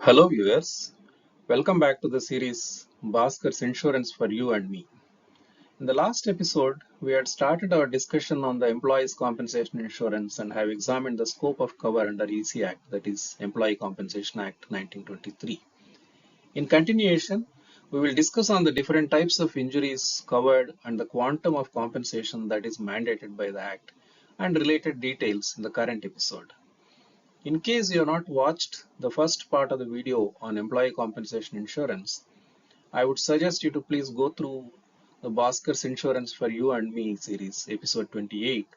Hello viewers, welcome back to the series Bhaskar's Insurance for You and Me. In the last episode, we had started our discussion on the Employees Compensation Insurance and have examined the scope of cover under EC Act, that is Employee Compensation Act 1923. In continuation, we will discuss on the different types of injuries covered and the quantum of compensation that is mandated by the Act and related details in the current episode. In case you have not watched the first part of the video on employee compensation insurance, I would suggest you to please go through the Bhaskar's Insurance for You and Me series, episode 28,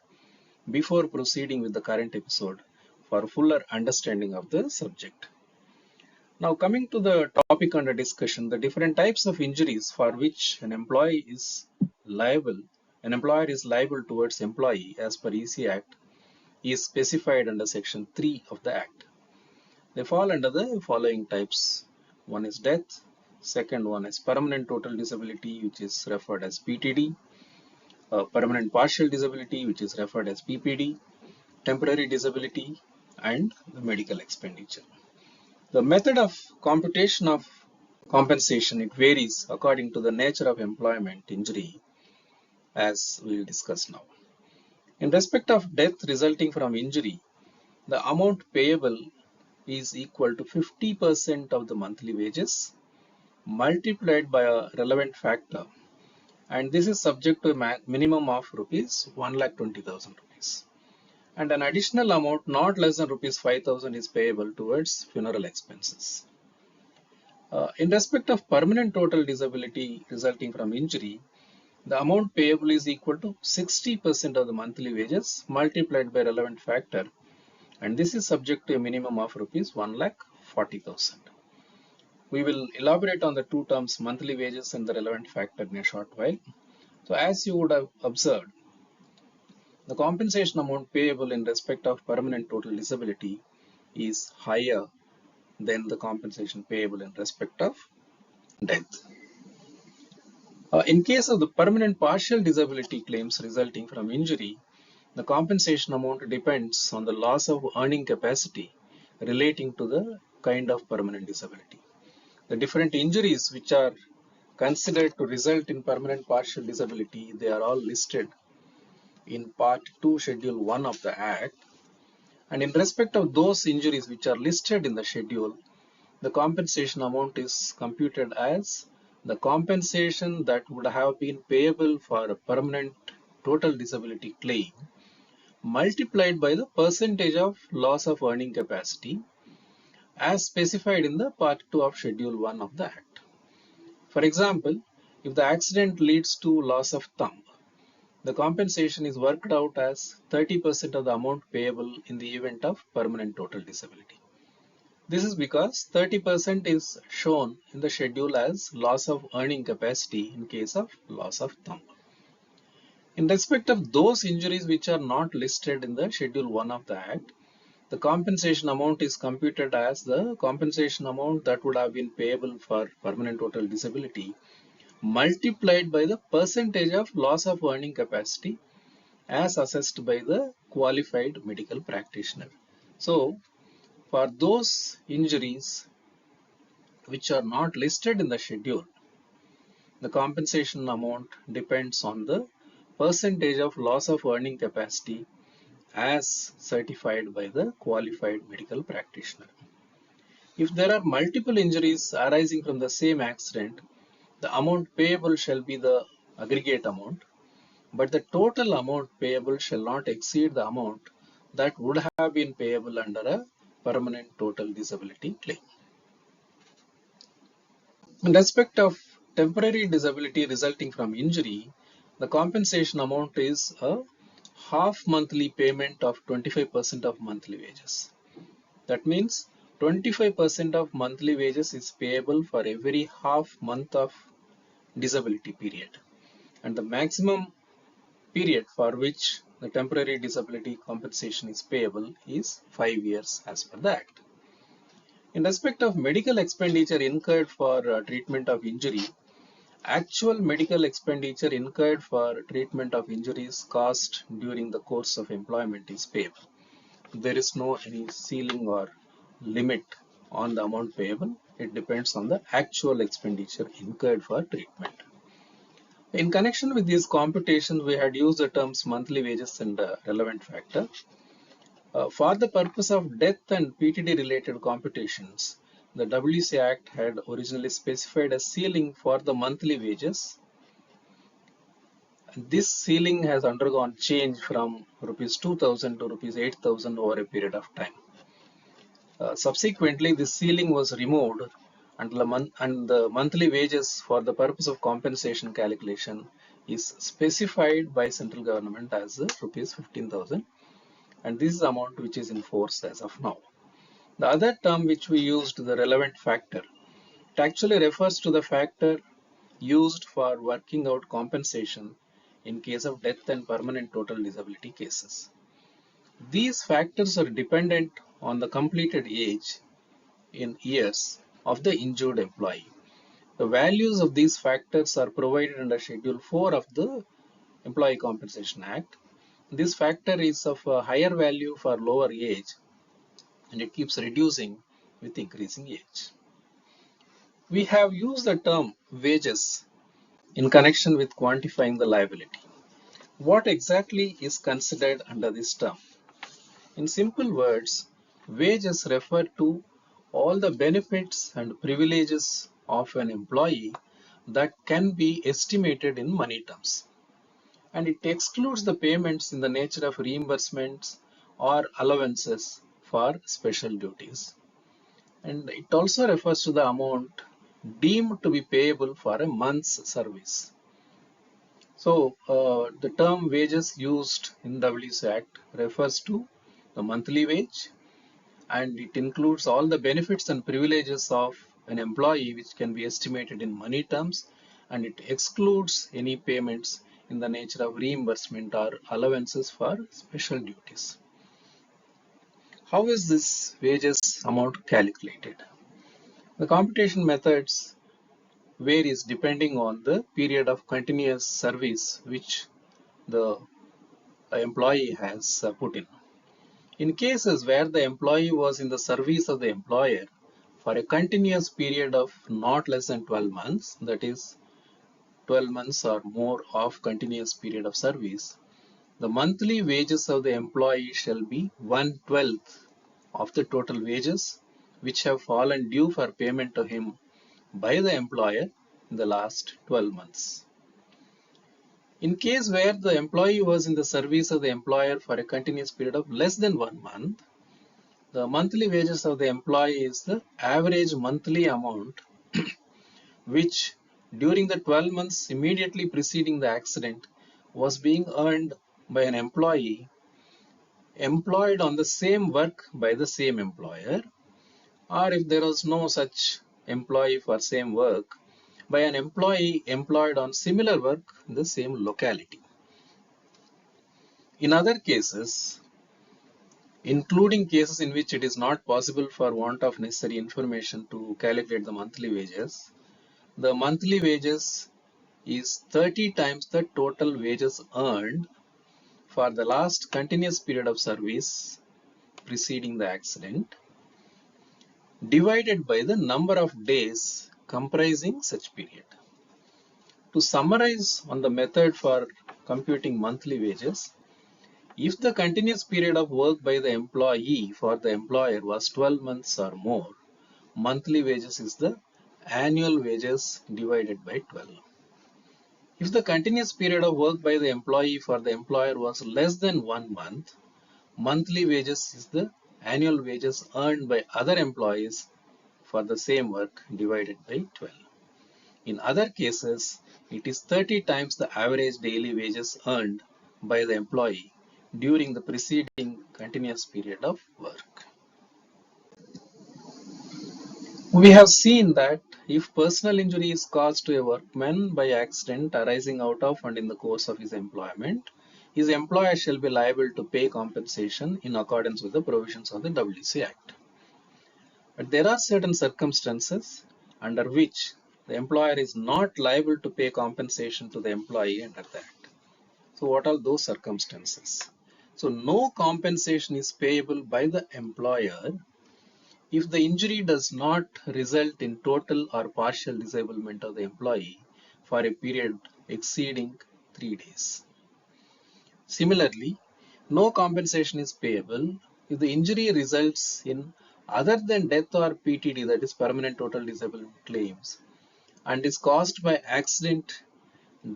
before proceeding with the current episode for a fuller understanding of the subject. Now, coming to the topic under discussion, the different types of injuries for which an employer is liable towards employee as per EC Act is specified under section 3 of the Act. They fall under the following types. One is death, second one is permanent total disability, which is referred as PTD, permanent partial disability, which is referred as PPD, temporary disability, and the medical expenditure. The method of computation of compensation, it varies according to the nature of employment injury, as we will discuss now. In respect of death resulting from injury, the amount payable is equal to 50% of the monthly wages multiplied by a relevant factor, and this is subject to a minimum of rupees 1,20,000 rupees, and an additional amount not less than rupees 5,000 is payable towards funeral expenses. In respect of permanent total disability resulting from injury, the amount payable is equal to 60% of the monthly wages multiplied by relevant factor, and this is subject to a minimum of rupees 1,40,000. We will elaborate on the two terms monthly wages and the relevant factor in a short while. So as you would have observed, the compensation amount payable in respect of permanent total disability is higher than the compensation payable in respect of death. In case of the permanent partial disability claims resulting from injury, the compensation amount depends on the loss of earning capacity relating to the kind of permanent disability. The different injuries which are considered to result in permanent partial disability, they are all listed in Part 2, Schedule 1 of the Act. And in respect of those injuries which are listed in the schedule, the compensation amount is computed as the compensation that would have been payable for a permanent total disability claim multiplied by the percentage of loss of earning capacity as specified in the Part 2 of Schedule 1 of the Act. For example, if the accident leads to loss of thumb, the compensation is worked out as 30% of the amount payable in the event of permanent total disability. This is because 30% is shown in the schedule as loss of earning capacity in case of loss of thumb. In respect of those injuries which are not listed in the Schedule 1 of the Act, the compensation amount is computed as the compensation amount that would have been payable for permanent total disability multiplied by the percentage of loss of earning capacity as assessed by the qualified medical practitioner. So, for those injuries which are not listed in the schedule, the compensation amount depends on the percentage of loss of earning capacity as certified by the qualified medical practitioner. If there are multiple injuries arising from the same accident, the amount payable shall be the aggregate amount, but the total amount payable shall not exceed the amount that would have been payable under a permanent total disability claim. In respect of temporary disability resulting from injury, the compensation amount is a half monthly payment of 25% of monthly wages. That means 25% of monthly wages is payable for every half month of disability period, and the maximum period for which the temporary disability compensation is payable is 5 years as per the Act. In respect of medical expenditure incurred for treatment of injury, actual medical expenditure incurred for treatment of injuries caused during the course of employment is payable. There is no any ceiling or limit on the amount payable. It depends on the actual expenditure incurred for treatment. In connection with these computations, we had used the terms monthly wages and relevant factor. For the purpose of death and PTD related computations, the WC Act had originally specified a ceiling for the monthly wages. This ceiling has undergone change from rupees 2000 to rupees 8000 over a period of time. Subsequently, this ceiling was removed and the monthly wages for the purpose of compensation calculation is specified by central government as rupees 15,000, and this is the amount which is in force as of now. The other term which we used, the relevant factor, it actually refers to the factor used for working out compensation in case of death and permanent total disability cases. These factors are dependent on the completed age in years of the injured employee. The values of these factors are provided under Schedule 4 of the Employee Compensation Act. This factor is of a higher value for lower age and it keeps reducing with increasing age. We have used the term wages in connection with quantifying the liability. What exactly is considered under this term? In simple words, wages refer to all the benefits and privileges of an employee that can be estimated in money terms. And it excludes the payments in the nature of reimbursements or allowances for special duties. And it also refers to the amount deemed to be payable for a month's service. So the term wages used in WC Act refers to the monthly wage, and it includes all the benefits and privileges of an employee which can be estimated in money terms, and it excludes any payments in the nature of reimbursement or allowances for special duties. How is this wages amount calculated? The computation methods varies depending on the period of continuous service which the employee has put in. In cases where the employee was in the service of the employer for a continuous period of not less than 12 months, that is 12 months or more of continuous period of service, the monthly wages of the employee shall be 1/12 of the total wages which have fallen due for payment to him by the employer in the last 12 months. In case where the employee was in the service of the employer for a continuous period of less than 1 month, the monthly wages of the employee is the average monthly amount which during the 12 months immediately preceding the accident was being earned by an employee employed on the same work by the same employer, or if there was no such employee for same work, by an employee employed on similar work in the same locality. In other cases, including cases in which it is not possible for want of necessary information to calculate the monthly wages, the monthly wages is 30 times the total wages earned for the last continuous period of service preceding the accident, divided by the number of days comprising such period. To summarize on the method for computing monthly wages, if the continuous period of work by the employee for the employer was 12 months or more, monthly wages is the annual wages divided by 12. If the continuous period of work by the employee for the employer was less than 1 month, monthly wages is the annual wages earned by other employees for the same work divided by 12. In other cases, it is 30 times the average daily wages earned by the employee during the preceding continuous period of work. We have seen that if personal injury is caused to a workman by accident arising out of and in the course of his employment, his employer shall be liable to pay compensation in accordance with the provisions of the WC Act. But there are certain circumstances under which the employer is not liable to pay compensation to the employee under the Act. So what are those circumstances? So no compensation is payable by the employer if the injury does not result in total or partial disablement of the employee for a period exceeding 3 days. Similarly, no compensation is payable if the injury results in other than death or PTD, that is permanent total disablement claims, and is caused by accident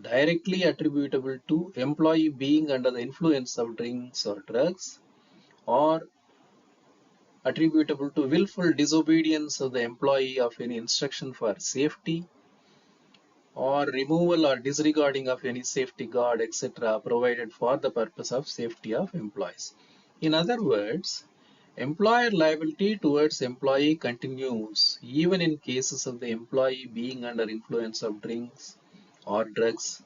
directly attributable to employee being under the influence of drinks or drugs, or attributable to willful disobedience of the employee of any instruction for safety, or removal or disregarding of any safety guard, etc., provided for the purpose of safety of employees. In other words, employer liability towards employee continues even in cases of the employee being under influence of drinks or drugs,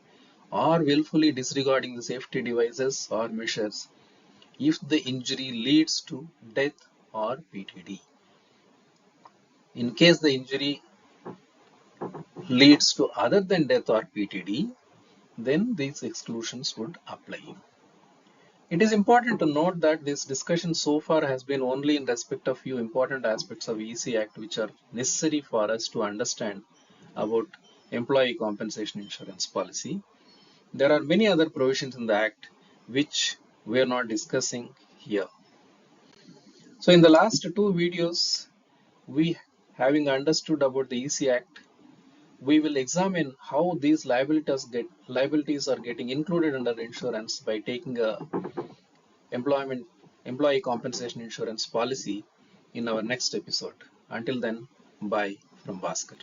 or willfully disregarding the safety devices or measures, if the injury leads to death or PTD. In case the injury leads to other than death or PTD, then these exclusions would apply. It is important to note that this discussion so far has been only in respect of few important aspects of EC Act which are necessary for us to understand about employee compensation insurance policy. There are many other provisions in the Act which we are not discussing here. So in the last two videos, we having understood about the EC Act, we will examine how these liabilities are getting included under insurance by taking a employee compensation insurance policy in our next episode. Until then, bye from Bhaskar.